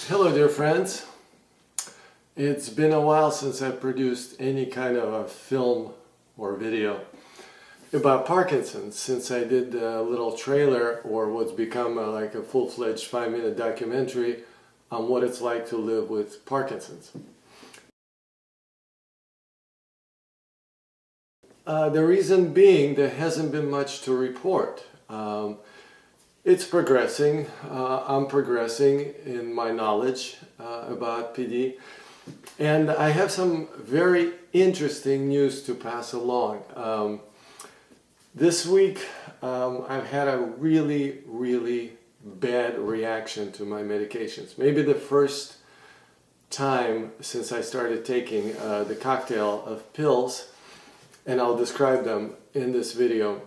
Hello dear friends. It's been a while since I produced any kind of a film or video about Parkinson's, since I did a little trailer or what's become like a full-fledged 5-minute documentary on what it's like to live with Parkinson's. The reason being there hasn't been much to report. It's progressing. I'm progressing in my knowledge about PD, and I have some very interesting news to pass along. This week I've had a really bad reaction to my medications. Maybe the first time since I started taking the cocktail of pills, and I'll describe them in this video.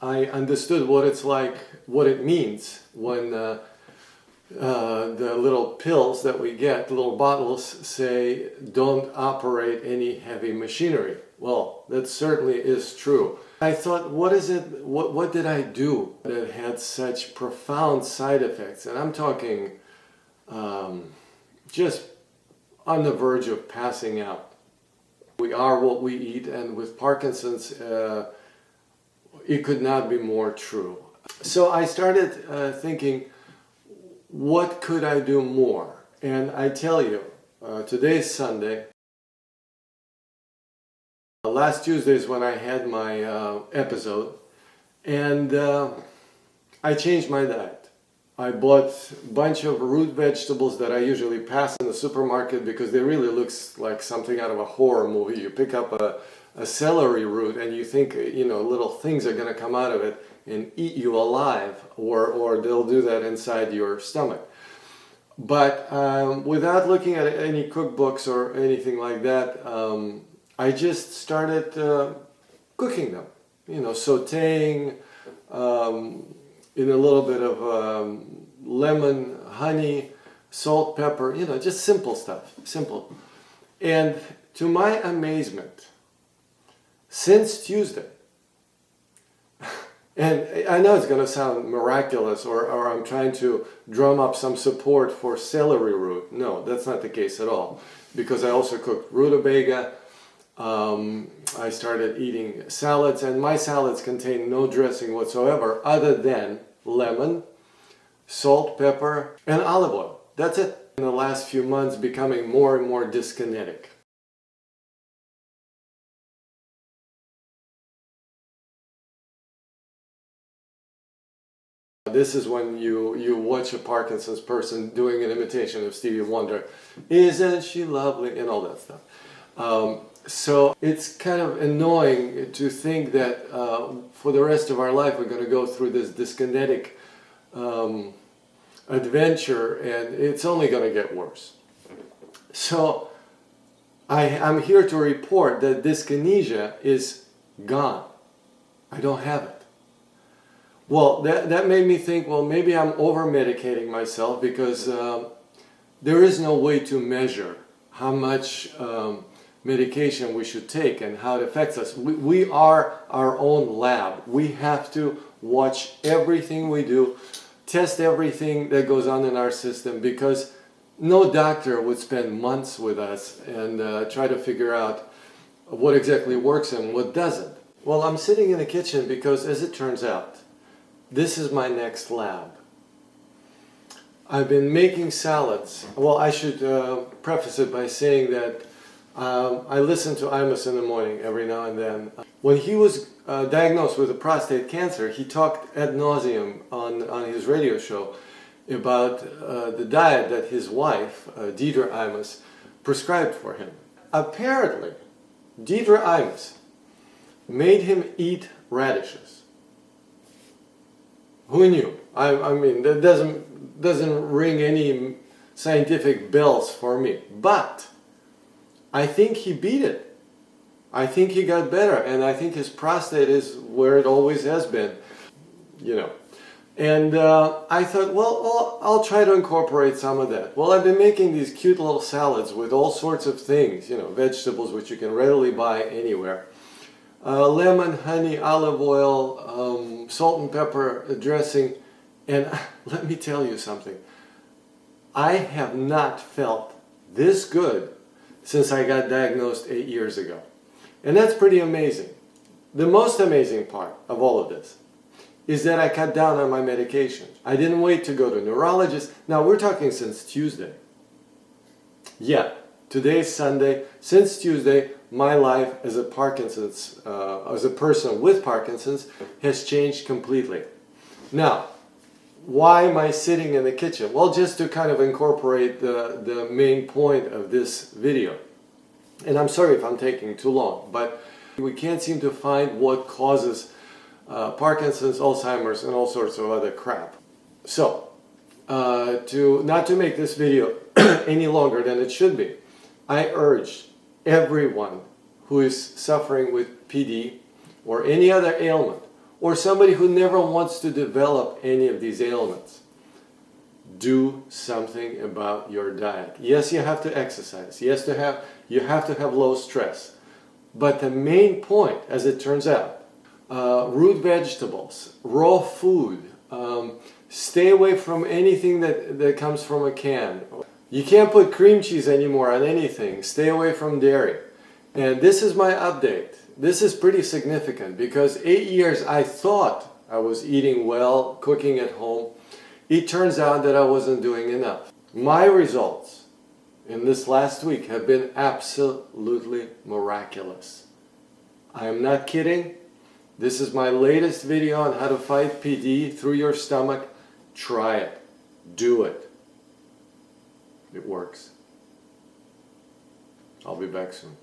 I understood what it's like, what it means when the little pills that we get, little bottles, say don't operate any heavy machinery. Well, that certainly is true. I thought, what is it, what did I do that had such profound side effects? And I'm talking just on the verge of passing out. We are what we eat, and with Parkinson's, it could not be more true. So I started thinking, what could I do more? And I tell you, today's Sunday. Last Tuesday is when I had my episode, and I changed my diet. I bought a bunch of root vegetables that I usually pass in the supermarket because they really look like something out of a horror movie. You pick up a celery root and you think, you know, little things are going to come out of it and eat you alive, or they'll do that inside your stomach. But without looking at any cookbooks or anything like that, I just started cooking them, you know, sauteing in a little bit of lemon, honey, salt, pepper, you know, just simple stuff, simple. And to my amazement, since Tuesday, and I know it's going to sound miraculous, or I'm trying to drum up some support for celery root. No, that's not the case at all, because I also cooked rutabaga. I started eating salads, and my salads contain no dressing whatsoever other than lemon, salt, pepper, and olive oil. That's it. In the last few months, becoming more and more dyskinetic. This is when you watch a Parkinson's person doing an imitation of Stevie Wonder. Isn't she lovely? And all that stuff. So it's kind of annoying to think that for the rest of our life we're going to go through this dyskinetic adventure, and it's only going to get worse. So I'm here to report that dyskinesia is gone. I don't have it. Well, that made me think, well, maybe I'm over-medicating myself, because there is no way to measure how much medication we should take and how it affects us. We are our own lab. We have to watch everything we do, test everything that goes on in our system, because no doctor would spend months with us and try to figure out what exactly works and what doesn't. Well, I'm sitting in the kitchen because, as it turns out, this is my next lab. I've been making salads. Well, I should preface it by saying that I listen to Imus in the morning every now and then. When he was diagnosed with a prostate cancer, he talked ad nauseum on his radio show about the diet that his wife, Deidre Imus, prescribed for him. Apparently, Deidre Imus made him eat radishes. Who knew? I mean, that doesn't ring any scientific bells for me. But I think he beat it. I think he got better, and I think his prostate is where it always has been, you know. And I thought, well, I'll try to incorporate some of that. Well, I've been making these cute little salads with all sorts of things, you know, vegetables which you can readily buy anywhere. lemon, honey, olive oil, salt and pepper dressing. And let me tell you something. I have not felt this good since I got diagnosed 8 years ago. And that's pretty amazing. The most amazing part of all of this is that I cut down on my medication. I didn't wait to go to a neurologist. Now we're talking since Tuesday. Yeah, today's Sunday. Since Tuesday, my life as a as a person with Parkinson's has changed completely. Now, why am I sitting in the kitchen? Well, just to kind of incorporate the main point of this video. And I'm sorry if I'm taking too long, but we can't seem to find what causes Parkinson's, Alzheimer's, and all sorts of other crap. So, not to make this video any longer than it should be, I urge everyone who is suffering with PD or any other ailment, or somebody who never wants to develop any of these ailments, do something about your diet. Yes, you have to exercise. Yes, you have to have low stress. But the main point, as it turns out, root vegetables, raw food, stay away from anything that comes from a can. You can't put cream cheese anymore on anything. Stay away from dairy. And this is my update. This is pretty significant because 8 years I thought I was eating well, cooking at home. It turns out that I wasn't doing enough. My results in this last week have been absolutely miraculous. I am not kidding. This is my latest video on how to fight PD through your stomach. Try it. Do it. It works. I'll be back soon.